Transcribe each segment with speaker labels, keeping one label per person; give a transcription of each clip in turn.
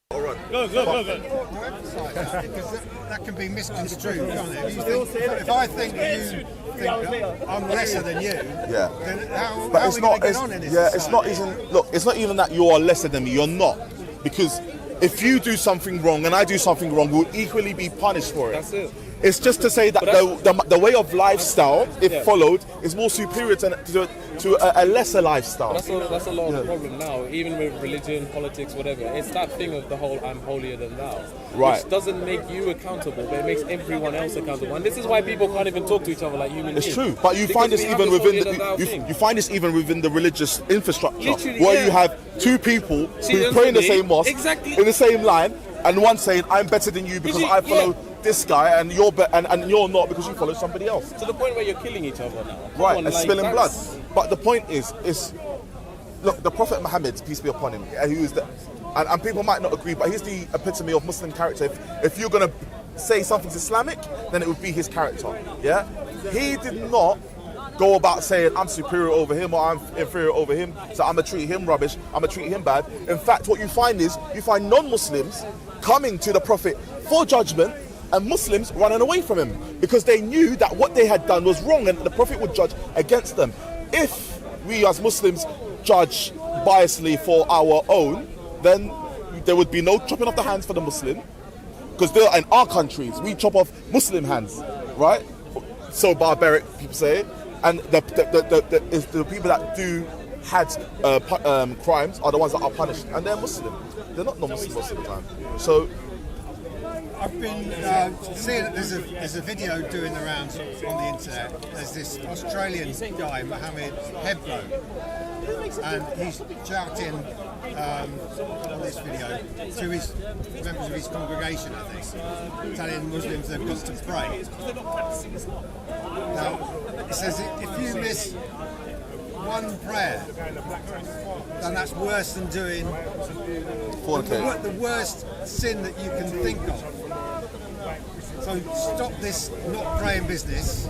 Speaker 1: Go.
Speaker 2: Because that can be misconstrued, can't it? If I think you think I'm lesser than you, then how are we going to get on in this society?
Speaker 1: It's not even. Look, it's not even that you are lesser than me. You're not, because if you do something wrong and I do something wrong, we'll equally be punished for it.
Speaker 3: That's it.
Speaker 1: It's just to say that the way of lifestyle, if followed, is more superior to a lesser lifestyle.
Speaker 3: That's a lot of the problem now, even with religion, politics, whatever. It's that thing of the whole "I'm holier than thou,"
Speaker 1: Right.
Speaker 3: which doesn't make you accountable, but it makes everyone else accountable. And this is why people can't even talk to each other like human beings.
Speaker 1: It's true, but you find this even within the religious infrastructure, where you have two people who pray in the same mosque, in the same line, and one saying, "I'm better than you because I follow." This guy and you're not because you follow somebody else.
Speaker 3: To the point where you're killing each other now.
Speaker 1: Right, and spilling blood. But the point is look, the Prophet Muhammad, peace be upon him, and people might not agree, but he's the epitome of Muslim character. If you're gonna say something's Islamic, then it would be his character. Yeah, he did not go about saying I'm superior over him or I'm inferior over him, so I'm gonna treat him rubbish, I'm gonna treat him bad. In fact, what you find is non-Muslims coming to the Prophet for judgment, and Muslims running away from him because they knew that what they had done was wrong and the Prophet would judge against them. If we as Muslims judge biasly for our own, then there would be no chopping off the hands for the Muslim, because in our countries we chop off Muslim hands, right? So barbaric, people say, and the people that do crimes are the ones that are punished, and they're Muslim. They're not non-Muslim most of the time. So
Speaker 2: I've been seeing that there's a video doing the rounds on the internet. There's this Australian guy, Mohammed Heblo, and he's shouting on this video to his members of his congregation, I think, telling Muslims they've got to pray. Now, he says if you miss one prayer, then that's worse than doing the worst sin that you can think of. So stop this not praying business.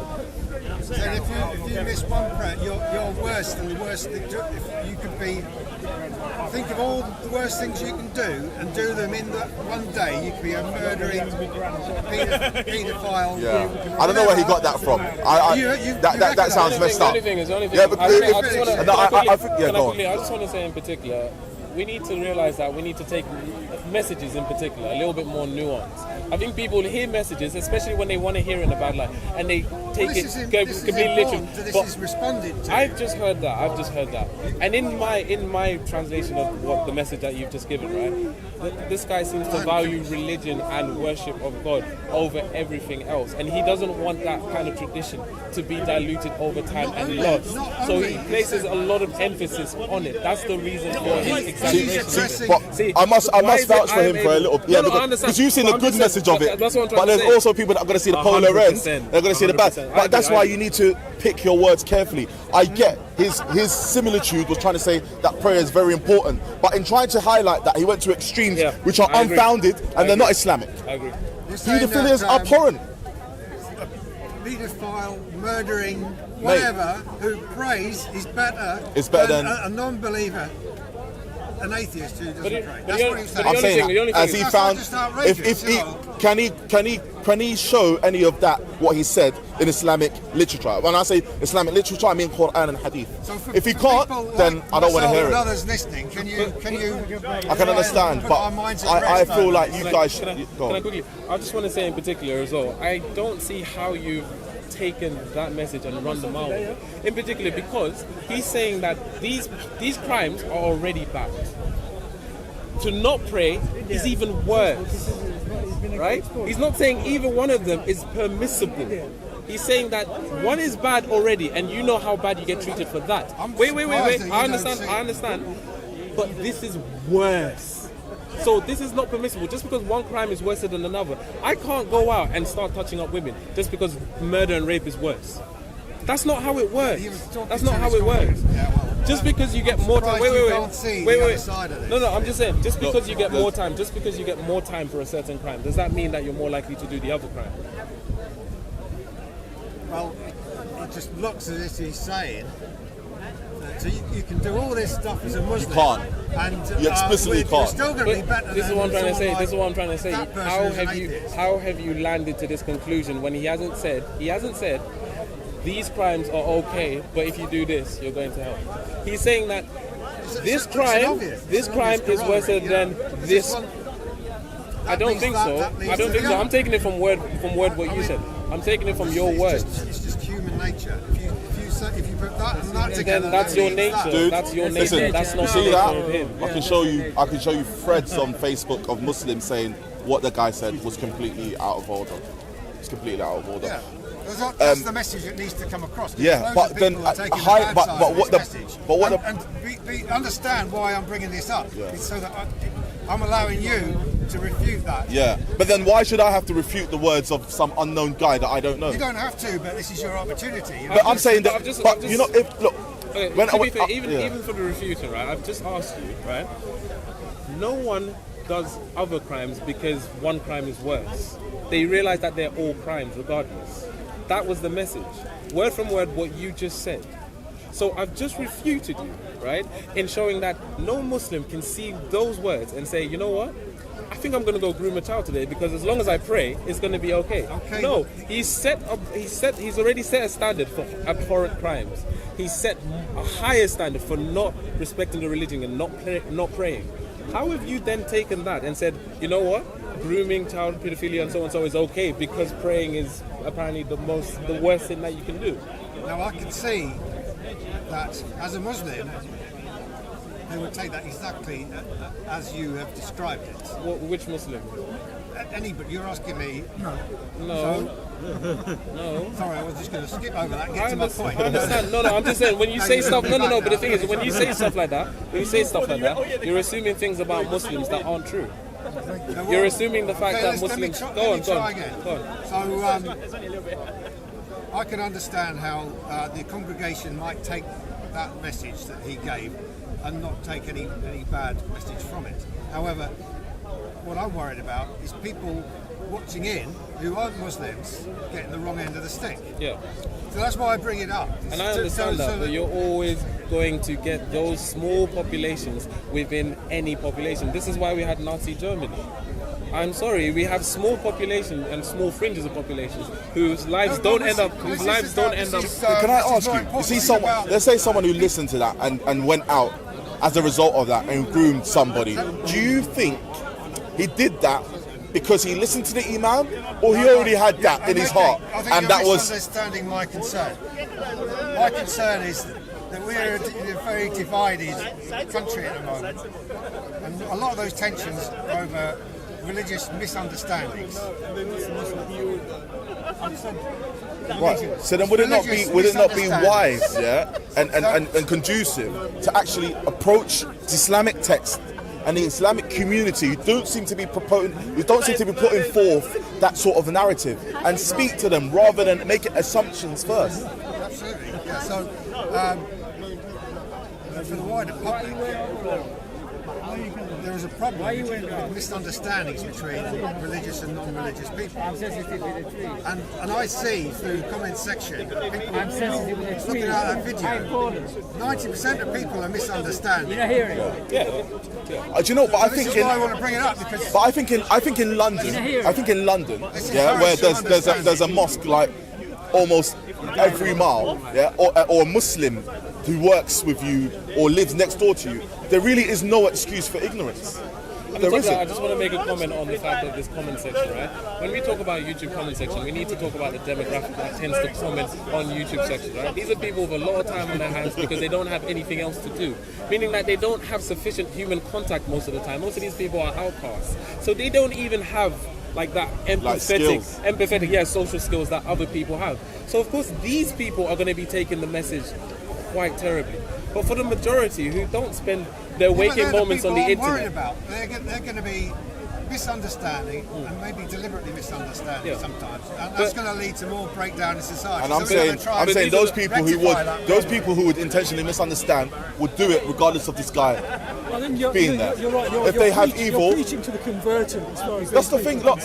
Speaker 2: So if you miss one prayer, you're worse than the worst thing. If you could be, think of all the worst things you can do and do them in that one day. You could be a murdering paedophile.
Speaker 1: Yeah. I don't know where he got that from. That sounds messed up.
Speaker 3: I just want to say in particular, we need to realise that we need to take messages in particular a little bit more nuanced. I think people hear messages, especially when they want to hear it in a bad light, and they take it completely literally.
Speaker 2: This is responded to.
Speaker 3: I've just heard that. And in my translation of what the message that you've just given, right, this guy seems to value religion and worship of God over everything else, and he doesn't want that kind of tradition to be diluted over time and lost. So he places a lot of emphasis on it. That's the reason for his exaggeration.
Speaker 1: I must vouch for him for a little. Yeah, because you've seen the good message of it, but there's also people that are going to see the polar ends. They're going to see the bad. But that's why you need to pick your words carefully. I get his similitude was trying to say that prayer is very important, but in trying to highlight that, he went to extremes which are unfounded and they're not Islamic.
Speaker 3: I agree.
Speaker 1: Paedophilia is abhorrent.
Speaker 2: A paedophile, murdering, whatever, who prays is better than a non-believer. An atheist who doesn't pray. That's what he's saying.
Speaker 1: I'm saying, as he found, can he show any of that what he said in Islamic literature? When I say Islamic literature, I mean Quran and Hadith. So if he can't, then I don't want to hear it.
Speaker 2: Others listening, can you?
Speaker 1: I can understand, but I feel like you guys should.
Speaker 3: Can I quickly? I just want to say in particular as well, I don't see how you've taken that message and run them out. In particular, because he's saying that these crimes are already bad. To not pray is even worse, right? He's not saying either one of them is permissible. He's saying that one is bad already, and you know how bad you get treated for that. Wait. I understand. But this is worse. So this is not permissible. Just because one crime is worse than another, I can't go out and start touching up women just because murder and rape is worse. That's not how it works. That's not how it works. Just because you get more time. Wait. No, I'm just saying. Just because you get more time, for a certain crime, does that mean that you're more likely to do the other crime?
Speaker 2: Well, it just looks as if he's saying So you can do all this stuff as a Muslim.
Speaker 1: You can't.
Speaker 2: And
Speaker 1: You explicitly
Speaker 2: you're
Speaker 1: can't.
Speaker 2: still going to be better
Speaker 3: This is
Speaker 2: than
Speaker 3: what I'm trying to
Speaker 2: someone
Speaker 3: say.
Speaker 2: like
Speaker 3: This is what I'm trying to say.
Speaker 2: that person who's an atheist.
Speaker 3: How have you landed to this conclusion when he hasn't said these crimes are okay, but if you do this, you're going to hell. He's saying that this crime is worse than this. I don't think so. I don't think so. I'm taking it from word what you said. I'm taking it from your words.
Speaker 2: It's just human nature. If you put that and that together,
Speaker 3: Then that's your nature.
Speaker 1: Dude,
Speaker 3: That's your nature.
Speaker 1: listen,
Speaker 3: That's
Speaker 1: you
Speaker 3: not
Speaker 1: see
Speaker 3: the
Speaker 1: that?
Speaker 3: nature of him.
Speaker 1: I can show you threads on Facebook of Muslims saying what the guy said was completely out of order. It's completely out of order.
Speaker 2: Yeah. That's the message that needs to come across.
Speaker 1: Yeah,
Speaker 2: Loads
Speaker 1: but
Speaker 2: of
Speaker 1: then
Speaker 2: people are taking the bad
Speaker 1: but
Speaker 2: side of
Speaker 1: what
Speaker 2: this
Speaker 1: the
Speaker 2: message.
Speaker 1: but what the
Speaker 2: and understand why I'm bringing this up.
Speaker 1: Yeah.
Speaker 2: It's so that I'm allowing you to refute that.
Speaker 1: yeah. But then why should I have to refute the words of some unknown guy that I don't know?
Speaker 2: You don't have to, but this is your opportunity.
Speaker 1: But I'm saying that.
Speaker 3: I've just-
Speaker 1: You know, if look,
Speaker 3: Okay,
Speaker 1: when
Speaker 3: to be fair, even
Speaker 1: yeah.
Speaker 3: even for the refuter, right? I've just asked you, right? No one does other crimes because one crime is worse. They realize that they're all crimes, regardless. That was the message, word from word, what you just said. So I've just refuted you, right, in showing that no Muslim can see those words and say, you know what? I think I'm going to go groom a child today because as long as I pray, it's going to be okay. No, he's already set a standard for abhorrent crimes. He's set a higher standard for not respecting the religion and not praying. How have you then taken that and said, you know what? Grooming, child pedophilia and so on so is okay because praying is apparently the worst thing that you can do.
Speaker 2: Now I can see that as a Muslim, they would take that exactly as you have described it.
Speaker 3: Which Muslim?
Speaker 2: But you're asking me.
Speaker 3: No.
Speaker 2: Sorry, I was just going to skip over that and get to my point.
Speaker 3: I understand. No, I'm just saying when you say stuff. No. But the thing is, when you say stuff like that, you're assuming things about Muslims that aren't true. You're assuming the fact that Muslims. Go on.
Speaker 2: So I can understand how the congregation might take that message that he gave and not take any bad message from it. However, what I'm worried about is people watching in who aren't Muslims getting the wrong end of the stick.
Speaker 3: Yeah.
Speaker 2: So that's why I bring it up.
Speaker 3: And I understand that, but you're always going to get those small populations within any population. This is why we had Nazi Germany. I'm sorry, we have small population and small fringes of populations whose lives don't end up. Can
Speaker 1: I ask you? You see someone? Let's say someone who listened to that and went out as a result of that and groomed somebody. Do you think he did that because he listened to the imam, or he already had that in his heart,
Speaker 2: and that was misunderstanding my concern? My concern is that we're in a very divided country at the moment, and a lot of those tensions are over religious misunderstandings.
Speaker 1: Right. So then would it not be wise, yeah, and conducive to actually approach the Islamic text and the Islamic community who don't seem to be putting forth that sort of narrative and speak to them rather than making assumptions first?
Speaker 2: Absolutely. Yeah. So for the wider public, there is a problem with misunderstandings between religious and non-religious people. And I see through the comment section, people looking at that video, 90% of people are misunderstanding.
Speaker 3: You're not hearing it.
Speaker 1: Do you know? But I think
Speaker 2: this is why I want to bring it up because.
Speaker 1: But I think in London, yeah, where there's a mosque like almost every mile, yeah, or a Muslim who works with you or lives next door to you, there really is no excuse for ignorance. There isn't.
Speaker 3: I just want to make a comment on the fact of this comment section, right? When we talk about YouTube comment section, we need to talk about the demographic that tends to comment on YouTube section, right? These are people with a lot of time on their hands because they don't have anything else to do, meaning that they don't have sufficient human contact most of the time. Most of these people are outcasts, so they don't even have like that empathetic, social skills that other people have. So of course these people are going to be taking the message quite terribly. But for the majority who don't spend their waking moments on the internet,
Speaker 2: they're going to be misunderstanding and maybe deliberately misunderstanding sometimes, and that's going to lead to more breakdown in society.
Speaker 1: And I'm saying those people who would intentionally misunderstand would do it regardless of this guy being there.
Speaker 4: You're right.
Speaker 1: If they have evil,
Speaker 4: you're preaching to the converted as far as
Speaker 1: that's the thing. Look.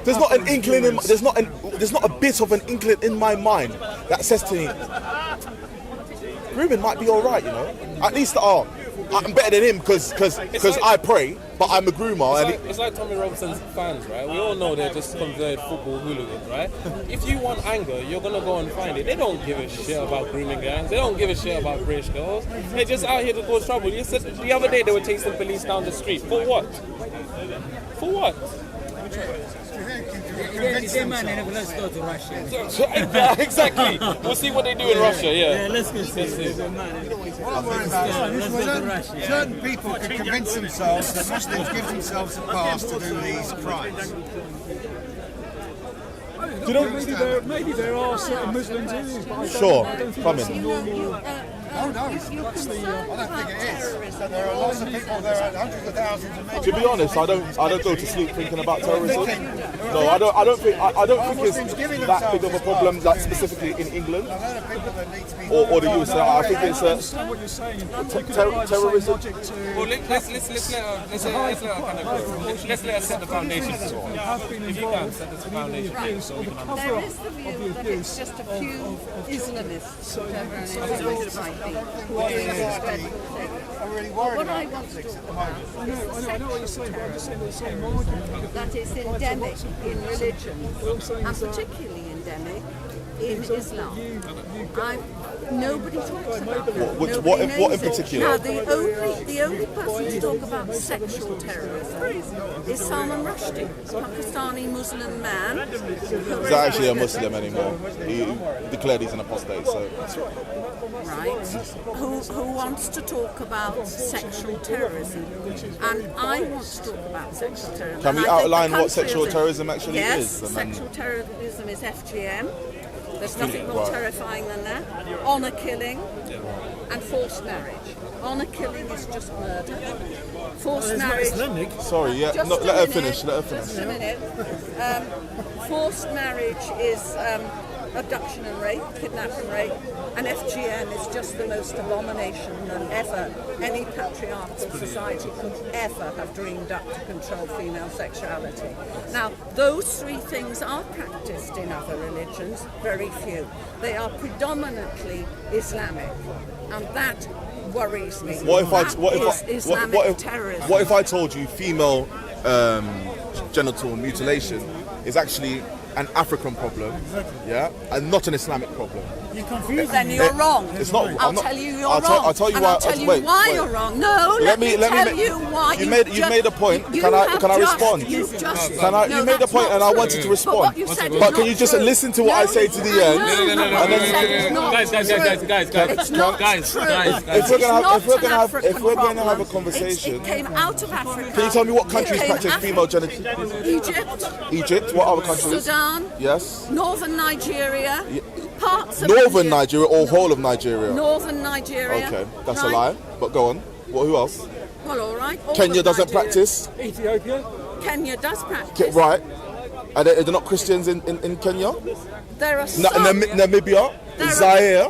Speaker 1: There's not an inkling. There's not a bit of an inkling in my mind that says to me, grooming might be all right, you know. At least, I'm better than him because I pray, but I'm a groomer.
Speaker 3: It's like Tommy Robinson's fans, right? We all know they're just converted football hooligans, right? If you want anger, you're gonna go and find it. They don't give a shit about grooming gangs. They don't give a shit about British girls. They're just out here to cause trouble. You said the other day they were chasing police down the street. For what? For what?
Speaker 2: Convince themselves.
Speaker 5: Let's go to Russia.
Speaker 3: Yeah, exactly. We'll see what they do in Russia. Yeah.
Speaker 5: Let's go see.
Speaker 2: What I'm worried about is certain people can convince themselves that Muslims give themselves a pass to do these crimes.
Speaker 4: Maybe there are certain Muslims in it, but I
Speaker 1: Sure,
Speaker 4: don't think
Speaker 1: come
Speaker 4: it's
Speaker 1: in.
Speaker 4: normal.
Speaker 2: Oh no, I don't think it is. There are lots of people, there are hundreds of thousands of men.
Speaker 1: To be honest, I don't go to sleep thinking about terrorism. No, I don't think it's that big of a problem, like specifically in England
Speaker 2: A lot of people that need to be
Speaker 1: or the USA. I think it's
Speaker 4: What you're saying,
Speaker 1: terrorism.
Speaker 3: Well, let's let her set the foundation. If you can set the foundation, so we can understand.
Speaker 6: There is the view that it's just a few Islamists, whatever, and it's always might be, who are doing this dreadful thing.
Speaker 2: I'm really worried
Speaker 6: What
Speaker 2: about
Speaker 6: I want to
Speaker 2: politics
Speaker 6: talk
Speaker 2: at the
Speaker 6: about
Speaker 2: moment.
Speaker 6: is the
Speaker 4: I know what you're saying, but I'm just saying the same argument.
Speaker 6: that is endemic in religions, and particularly endemic in Islam. Nobody talks about that.
Speaker 1: What
Speaker 6: Nobody
Speaker 1: in
Speaker 6: knows it.
Speaker 1: particular?
Speaker 6: Now, the only person to talk about sexual terrorism is Salman Rushdie, Pakistani Muslim man.
Speaker 1: He's not actually a Muslim anymore. He declared he's an apostate. So
Speaker 6: Right, who wants to talk about sexual terrorism, and I want to talk about sexual terrorism.
Speaker 1: Can we
Speaker 6: And I think
Speaker 1: outline
Speaker 6: the
Speaker 1: what
Speaker 6: country
Speaker 1: sexual
Speaker 6: as a-
Speaker 1: terrorism actually
Speaker 6: yes,
Speaker 1: is? And then-
Speaker 6: sexual terrorism is FGM. There's nothing more
Speaker 1: Right.
Speaker 6: terrifying than that. Honour killing and forced marriage. Honour killing is just murder. Forced marriage.
Speaker 1: sorry, yeah,
Speaker 6: Just
Speaker 1: no,
Speaker 6: a
Speaker 1: let her
Speaker 6: minute,
Speaker 1: finish. Let her
Speaker 6: Just
Speaker 1: finish.
Speaker 6: a minute. Forced marriage is abduction and rape, kidnap and rape, and FGM is just the most abomination than ever any patriarchal society could ever have dreamed up to control female sexuality. Now, those three things are practiced in other religions, very few. They are predominantly Islamic, and that worries me.
Speaker 1: What if
Speaker 6: Islamic terrorism.
Speaker 1: what if I told you female genital mutilation is actually an African problem, yeah, and not an Islamic problem?
Speaker 5: You're confused.
Speaker 6: Then you're wrong.
Speaker 1: It's not.
Speaker 6: I'll
Speaker 1: I'm not,
Speaker 6: tell you you're
Speaker 1: I'll
Speaker 6: wrong.
Speaker 1: I'll tell you
Speaker 6: and
Speaker 1: why.
Speaker 6: I'll tell you
Speaker 1: wait,
Speaker 6: why
Speaker 1: wait.
Speaker 6: you're wrong. No, let me tell you why.
Speaker 1: You made a point. Can I respond? Can you made a point and I wanted to respond. But can you just listen to what I say to the end?
Speaker 3: Guys.
Speaker 1: If we're gonna have a conversation,
Speaker 6: It came out of Africa.
Speaker 1: can you tell me what countries
Speaker 6: It came
Speaker 1: practice
Speaker 6: Africa.
Speaker 1: female genital?
Speaker 6: Egypt,
Speaker 1: Egypt. What other countries?
Speaker 6: Sudan,
Speaker 1: Yes.
Speaker 6: Northern Nigeria, parts of
Speaker 1: Northern
Speaker 6: India.
Speaker 1: Nigeria or whole of Nigeria?
Speaker 6: Northern Nigeria.
Speaker 1: Okay, that's a
Speaker 6: right?
Speaker 1: lie. But go on. Who else?
Speaker 6: Well, all right. all
Speaker 1: Kenya
Speaker 6: of
Speaker 1: doesn't
Speaker 6: Nigeria.
Speaker 1: practice.
Speaker 4: Ethiopia.
Speaker 6: Kenya does practice.
Speaker 1: Right. Are they not Christians in Kenya?
Speaker 6: There are some.
Speaker 1: Namibia,
Speaker 6: There are-
Speaker 1: Zaire,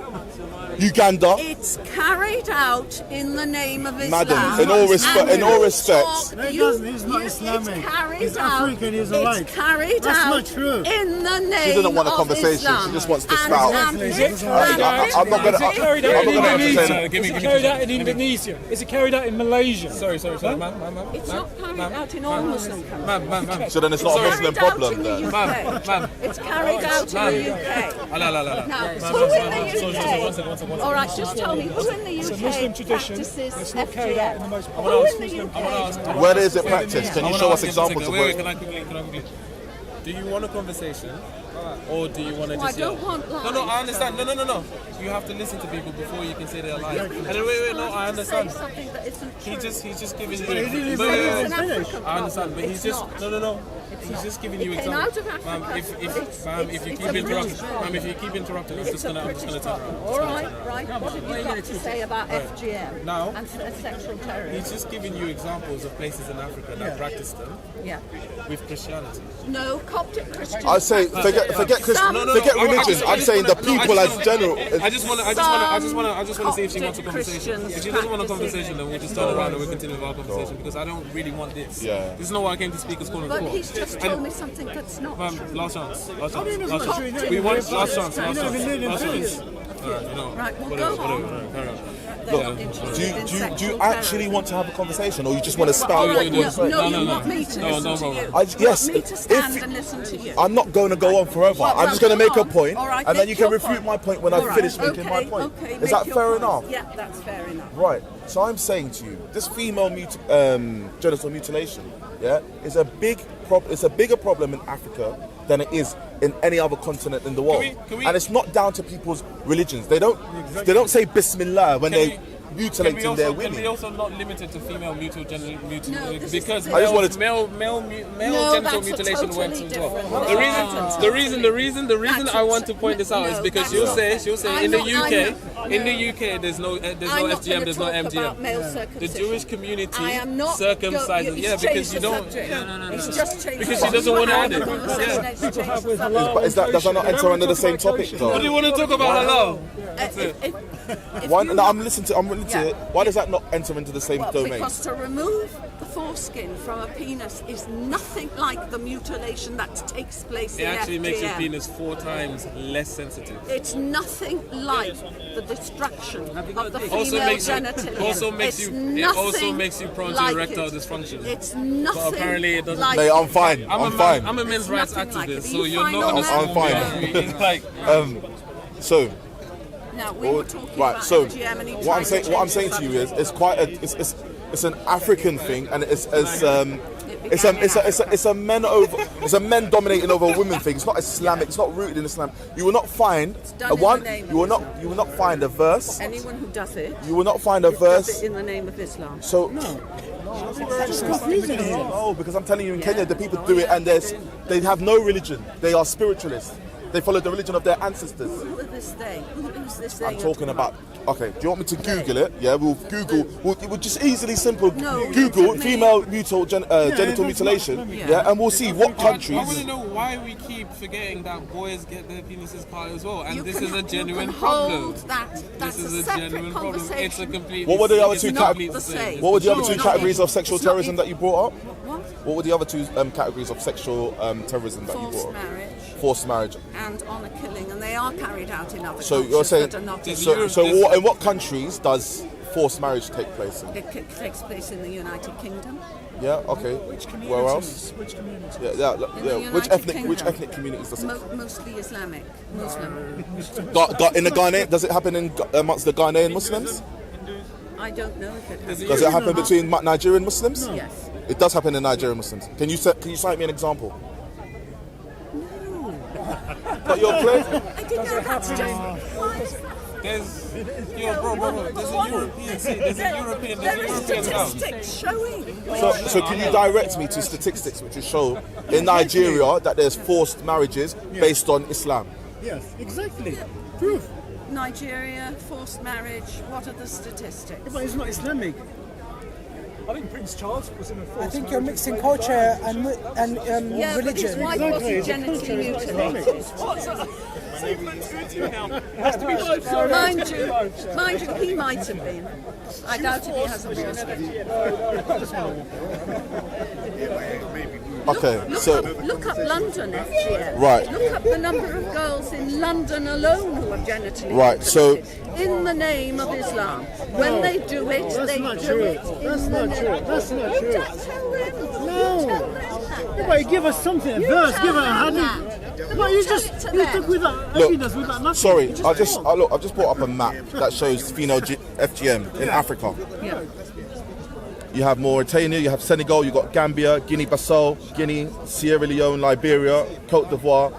Speaker 1: Uganda.
Speaker 6: It's carried out in the name of Islam.
Speaker 1: Madam, in all respect-
Speaker 6: And
Speaker 1: in all
Speaker 6: you
Speaker 1: respects-
Speaker 6: talk-
Speaker 5: That
Speaker 6: you-
Speaker 5: doesn't- he's not
Speaker 6: you-
Speaker 5: Islamic.
Speaker 6: It's carried
Speaker 5: He's
Speaker 6: out.
Speaker 5: African, he's alright.
Speaker 6: It's carried
Speaker 5: That's
Speaker 6: out
Speaker 5: not true.
Speaker 6: in the name
Speaker 1: She doesn't want a
Speaker 6: of
Speaker 1: conversation.
Speaker 6: Islam.
Speaker 1: She just wants to
Speaker 6: And-
Speaker 1: spout.
Speaker 6: and
Speaker 5: Is
Speaker 6: this-
Speaker 5: it
Speaker 6: and
Speaker 1: I'm not gonna.
Speaker 6: this-
Speaker 4: Is it carried out
Speaker 1: I'm
Speaker 4: in
Speaker 1: not gonna
Speaker 4: Indonesia?
Speaker 1: entertain.
Speaker 4: Is it carried out in Indonesia? Is it carried out in Malaysia?
Speaker 3: Sorry, ma'am.
Speaker 6: It's not carried out in all Muslim countries.
Speaker 3: Ma'am.
Speaker 1: So then it's not a
Speaker 6: It's
Speaker 1: Muslim
Speaker 6: carried out
Speaker 1: problem
Speaker 6: in the
Speaker 1: then.
Speaker 6: UK.
Speaker 3: Ma'am.
Speaker 6: It's carried out in the UK. Now, who in the UK? All right, just tell me who in the
Speaker 4: It's a
Speaker 6: UK
Speaker 4: Muslim tradition.
Speaker 6: practices
Speaker 4: It's not carried out in the
Speaker 6: FGM?
Speaker 4: most
Speaker 6: Who in the UK?
Speaker 1: Where is it practiced? Can you show us examples of
Speaker 3: Wait,
Speaker 1: where?
Speaker 3: can I quickly? Do you want a conversation? Or do you want to
Speaker 6: Well,
Speaker 3: just
Speaker 6: I don't
Speaker 3: yell?
Speaker 6: want lies.
Speaker 3: No, I understand. No. You have to listen to people before you can say they're lying. And then, wait, no, I understand.
Speaker 6: Say something that isn't true.
Speaker 3: He's just giving you.
Speaker 5: didn't
Speaker 3: Wait,
Speaker 5: even
Speaker 6: It's an African
Speaker 3: I understand, but
Speaker 6: problem.
Speaker 3: he's
Speaker 6: It's
Speaker 3: just
Speaker 6: not.
Speaker 3: no. He's just giving you
Speaker 6: It came
Speaker 3: examples.
Speaker 6: out of Africa.
Speaker 3: Ma'am, if you
Speaker 6: It's
Speaker 3: keep
Speaker 6: a
Speaker 3: interrupting,
Speaker 6: British problem.
Speaker 3: if you keep interrupting, I'm
Speaker 6: It's
Speaker 3: just
Speaker 6: a
Speaker 3: gonna
Speaker 6: British
Speaker 3: turn
Speaker 6: problem.
Speaker 3: around.
Speaker 6: All right. What have you got to say about FGM
Speaker 3: Now-
Speaker 6: and sexual terrorism?
Speaker 3: He's just giving you examples of places in Africa that practice them
Speaker 6: Yeah.
Speaker 3: with Christianity.
Speaker 6: No, Coptic Christians.
Speaker 1: I say,
Speaker 6: practice
Speaker 1: forget forget Christian, forget religion. I'm saying the people as general.
Speaker 3: I just want to see if she wants a conversation. If she doesn't want a conversation, then we'll just turn around and we'll continue with our conversation because I don't really want this.
Speaker 1: Yeah.
Speaker 3: This is not what I came to Speakers Corner
Speaker 6: But
Speaker 3: for.
Speaker 6: he's just told me something that's not true.
Speaker 3: Last chance.
Speaker 4: I mean, it's
Speaker 3: Last
Speaker 4: not
Speaker 3: chance.
Speaker 4: true.
Speaker 3: We want last chance.
Speaker 4: You
Speaker 3: Last
Speaker 4: don't even live in
Speaker 3: chance.
Speaker 4: peace.
Speaker 6: Right, well,
Speaker 3: Whatever.
Speaker 6: go on.
Speaker 3: Carry on.
Speaker 1: Do you actually want to have a conversation, or you just want to spout what you want to say?
Speaker 6: No, you want me to listen to you.
Speaker 1: Yes,
Speaker 6: You want me to stand and listen to you.
Speaker 1: I'm not going to go on forever.
Speaker 6: Well,
Speaker 1: I'm just going to make
Speaker 6: go
Speaker 1: a
Speaker 6: on.
Speaker 1: point,
Speaker 6: All right,
Speaker 1: and then
Speaker 6: make
Speaker 1: you can
Speaker 6: your
Speaker 1: refute
Speaker 6: point.
Speaker 1: my point when
Speaker 6: All
Speaker 1: I
Speaker 6: right,
Speaker 1: finish making my
Speaker 6: okay,
Speaker 1: point.
Speaker 6: okay,
Speaker 1: Is
Speaker 6: make
Speaker 1: that
Speaker 6: your
Speaker 1: fair
Speaker 6: point.
Speaker 1: enough?
Speaker 6: Yeah, that's fair enough.
Speaker 1: Right. So I'm saying to you, this female genital mutilation, yeah, is a big problem. It's a bigger problem in Africa than it is in any other continent in the world.
Speaker 3: Can we-
Speaker 1: And it's not down to people's religions. They don't say Bismillah when they mutilating their
Speaker 3: Can we
Speaker 1: women.
Speaker 3: also not limit it to female genital
Speaker 6: No,
Speaker 3: mutilation
Speaker 6: this
Speaker 3: because
Speaker 6: is-
Speaker 1: I just wanted to-
Speaker 3: male
Speaker 6: No,
Speaker 3: genital
Speaker 6: that's a
Speaker 3: mutilation
Speaker 6: totally
Speaker 3: works as well.
Speaker 6: different-
Speaker 3: The reason I want to point this out is because she'll say in the UK there's no FGM, there's no MGM. The Jewish community
Speaker 6: I am not
Speaker 3: circumcises. Yeah, because you don't.
Speaker 6: It's just changed.
Speaker 3: Because she doesn't want to add it.
Speaker 1: But does that not enter under the same topic though?
Speaker 3: What do you want to talk about halal? That's it.
Speaker 1: Why, no, I'm listening to it. Why does that not enter into the same domain?
Speaker 6: Because to remove the foreskin from a penis is nothing like the mutilation that takes place
Speaker 3: It
Speaker 6: in
Speaker 3: actually makes your
Speaker 6: FGM.
Speaker 3: penis 4 times less sensitive.
Speaker 6: It's nothing like the destruction of the
Speaker 3: Also
Speaker 6: female
Speaker 3: makes you-
Speaker 6: genitalia.
Speaker 3: also makes
Speaker 6: It's
Speaker 3: you- it also
Speaker 6: nothing
Speaker 3: makes you prone to
Speaker 6: like
Speaker 3: erectile
Speaker 6: it.
Speaker 3: dysfunction.
Speaker 6: It's nothing.
Speaker 3: But apparently it doesn't-
Speaker 6: Like
Speaker 1: Mate, I'm fine. I'm fine.
Speaker 3: I'm a men's
Speaker 6: It's
Speaker 3: rights
Speaker 6: nothing like
Speaker 3: activist,
Speaker 6: it.
Speaker 3: so
Speaker 6: You
Speaker 3: you're
Speaker 6: find
Speaker 3: not going to
Speaker 6: all
Speaker 1: I'm fine.
Speaker 3: It's like
Speaker 1: So,
Speaker 6: Now we were talking
Speaker 1: right.
Speaker 6: about
Speaker 1: So,
Speaker 6: FGM and he
Speaker 1: what
Speaker 6: tried
Speaker 1: I'm saying,
Speaker 6: to
Speaker 1: what I'm
Speaker 6: change
Speaker 1: saying
Speaker 6: the
Speaker 1: to you is,
Speaker 6: subject.
Speaker 1: it's quite a, it's an African thing, and it's a men dominating over women thing. It's not Islamic. It's not rooted in Islam. You will not find
Speaker 6: done in
Speaker 1: one.
Speaker 6: the name
Speaker 1: You will not find a verse.
Speaker 6: Anyone who does it,
Speaker 1: You will not find a
Speaker 6: does
Speaker 1: verse.
Speaker 6: it in the name of Islam.
Speaker 1: So
Speaker 4: It's confusing here.
Speaker 1: no, because I'm telling you, in Kenya, the people do it, and they have no religion. They are spiritualists. They follow the religion of their ancestors.
Speaker 6: Who is this they? Who is this they?
Speaker 1: I'm
Speaker 6: you're
Speaker 1: talking about. Okay, do you want me to Google it? Yeah, we'll Google. We'll just easily simple
Speaker 6: No,
Speaker 1: Google
Speaker 6: let me-
Speaker 1: female genital mutilation. Yeah, and we'll see what
Speaker 3: I want
Speaker 1: countries.
Speaker 3: to know why we keep forgetting that boys get their penises cut as well, and
Speaker 6: You
Speaker 3: this
Speaker 6: can-
Speaker 3: is a genuine
Speaker 6: you can
Speaker 3: problem.
Speaker 6: hold that. That's
Speaker 3: This is
Speaker 6: a
Speaker 3: a
Speaker 6: separate
Speaker 3: genuine problem. It's a
Speaker 6: conversation.
Speaker 3: complete.
Speaker 1: What were the other two
Speaker 6: It's not
Speaker 1: categories?
Speaker 6: the same.
Speaker 1: What were the other two
Speaker 6: It's not
Speaker 1: categories
Speaker 6: it.
Speaker 1: of sexual
Speaker 6: It's not
Speaker 1: terrorism
Speaker 6: it.
Speaker 1: that you brought up?
Speaker 6: What?
Speaker 1: What were the other two categories of sexual terrorism that you
Speaker 6: Forced
Speaker 1: brought up?
Speaker 6: marriage
Speaker 1: Forced marriage.
Speaker 6: and honour killing, and they are carried out in other
Speaker 1: So
Speaker 6: cultures
Speaker 1: you're saying,
Speaker 6: that are not
Speaker 1: in what countries does forced marriage take place in?
Speaker 6: It takes place in the United Kingdom.
Speaker 1: Yeah, okay. Where else?
Speaker 4: Which communities?
Speaker 1: Yeah.
Speaker 6: In the
Speaker 1: Which
Speaker 6: United
Speaker 1: which
Speaker 6: Kingdom.
Speaker 1: ethnic communities does it?
Speaker 6: Mostly Islamic, Muslim.
Speaker 1: In the Ghanaian, does it happen amongst the Ghanaian Muslims?
Speaker 6: I don't know if it has.
Speaker 1: Does it happen between Nigerian Muslims?
Speaker 6: Yes.
Speaker 1: It does happen in Nigerian Muslims. Can you cite me an example?
Speaker 6: No.
Speaker 1: But you're playing.
Speaker 6: I didn't know that's just. Why is that?
Speaker 3: There's there's a European
Speaker 6: There is
Speaker 3: house.
Speaker 6: statistics showing.
Speaker 1: So can you direct me to statistics which will show in Nigeria that there's forced marriages based on Islam?
Speaker 4: Yes, exactly. Proof.
Speaker 6: Nigeria, forced marriage, what are the statistics?
Speaker 4: But it's not Islamic. I think Prince Charles was in a forced
Speaker 5: I think you're mixing culture and
Speaker 6: Yeah, but his
Speaker 5: religion.
Speaker 6: wife wasn't genitally mutilated. Mind you, he might have been. I doubt if he hasn't been.
Speaker 1: Okay, so
Speaker 6: Look up London FGM.
Speaker 1: Right.
Speaker 6: Look up the number of girls in London alone who are genitally
Speaker 1: Right, so-
Speaker 6: mutilated in the name of Islam. When they do it,
Speaker 4: That's
Speaker 6: they
Speaker 4: not
Speaker 6: do
Speaker 4: true.
Speaker 6: it.
Speaker 4: That's
Speaker 6: in
Speaker 4: not
Speaker 6: the
Speaker 4: true.
Speaker 6: name-
Speaker 4: That's not
Speaker 6: You
Speaker 4: true.
Speaker 6: don't tell them.
Speaker 4: No.
Speaker 6: You tell them that.
Speaker 4: But give us something, a
Speaker 6: You
Speaker 4: verse,
Speaker 6: tell
Speaker 4: give us a
Speaker 6: them
Speaker 4: hadith.
Speaker 6: that.
Speaker 4: But you
Speaker 6: Tell
Speaker 4: just
Speaker 6: it to
Speaker 4: you
Speaker 6: them.
Speaker 4: took without evidence, without nothing.
Speaker 1: sorry,
Speaker 4: You
Speaker 1: I just
Speaker 4: talk.
Speaker 1: I just brought up a map that shows female FGM in Africa.
Speaker 6: Yeah.
Speaker 1: You have Mauritania, you have Senegal, you got Gambia, Guinea-Bissau, Guinea, Sierra Leone, Liberia, Cote d'Ivoire,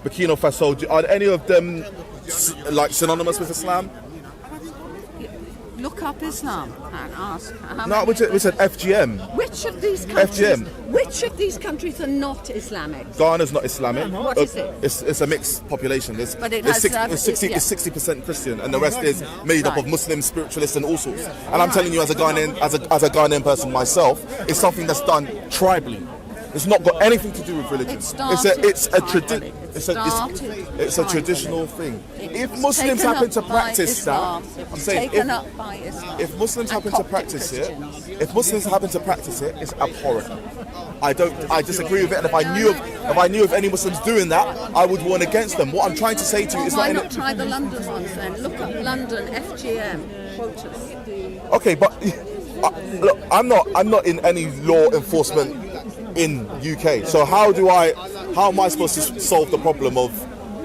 Speaker 1: Burkina Faso. Are any of them synonymous with Islam?
Speaker 6: Look up Islam and ask. how
Speaker 1: No,
Speaker 6: many
Speaker 1: we said FGM.
Speaker 6: Which of these countries?
Speaker 1: FGM.
Speaker 6: Which of these countries are not Islamic?
Speaker 1: Ghana's not Islamic.
Speaker 6: What is it?
Speaker 1: It's a mixed population.
Speaker 6: But it has,
Speaker 1: It's 60% Christian, and the rest is made up of
Speaker 6: Right.
Speaker 1: Muslims, spiritualists, and all sorts. And I'm telling you, as a Ghanaian person myself, it's something that's done tribally. It's not got anything to do with religion.
Speaker 6: It started
Speaker 1: It's a
Speaker 6: tribally.
Speaker 1: it's a traditional thing.
Speaker 6: It
Speaker 1: If
Speaker 6: was
Speaker 1: Muslims
Speaker 6: taken
Speaker 1: happen
Speaker 6: up
Speaker 1: to
Speaker 6: by
Speaker 1: practice
Speaker 6: Islam.
Speaker 1: that,
Speaker 6: It
Speaker 1: I'm
Speaker 6: was
Speaker 1: saying
Speaker 6: taken up by Islam.
Speaker 1: if Muslims
Speaker 6: and
Speaker 1: happen to
Speaker 6: Coptic
Speaker 1: practice
Speaker 6: Christians.
Speaker 1: it, if Muslims happen to practice it, it's abhorrent. I disagree with it, and if I knew of any Muslims doing that, I would warn against them. What I'm trying to say to you
Speaker 6: Well,
Speaker 1: is
Speaker 6: why
Speaker 1: not.
Speaker 6: not try the London ones then? Look up London FGM quotas.
Speaker 1: Okay, but look, I'm not in any law enforcement in UK. So how am I supposed to solve the problem of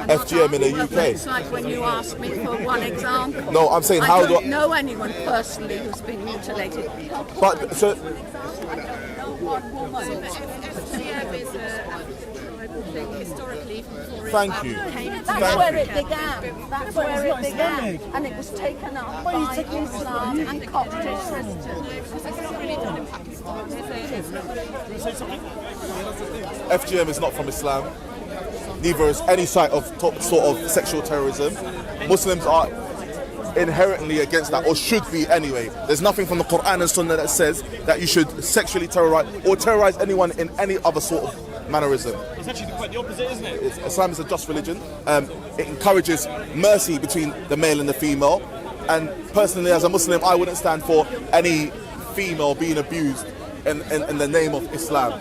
Speaker 1: FGM in the
Speaker 6: Well,
Speaker 1: UK?
Speaker 6: it's like when you ask me for one example.
Speaker 1: No, I'm saying
Speaker 6: I
Speaker 1: how
Speaker 6: don't
Speaker 1: do I?
Speaker 6: know anyone personally who's been mutilated.
Speaker 1: But so
Speaker 6: One woman.
Speaker 7: FGM is a tribal thing historically before
Speaker 1: thank you.
Speaker 6: That's where it began. That's where it began. And it was taken up by Islam and Coptic Christians.
Speaker 7: it's not really done in Pakistan, is it?
Speaker 1: FGM is not from Islam. Neither is any sort of sexual terrorism. Muslims are inherently against that, or should be anyway. There's nothing from the Quran and Sunnah that says that you should sexually terrorize anyone in any other sort of mannerism.
Speaker 8: It's actually quite the opposite, isn't it?
Speaker 1: Islam is a just religion. It encourages mercy between the male and the female. And personally, as a Muslim, I wouldn't stand for any female being abused in the name of Islam.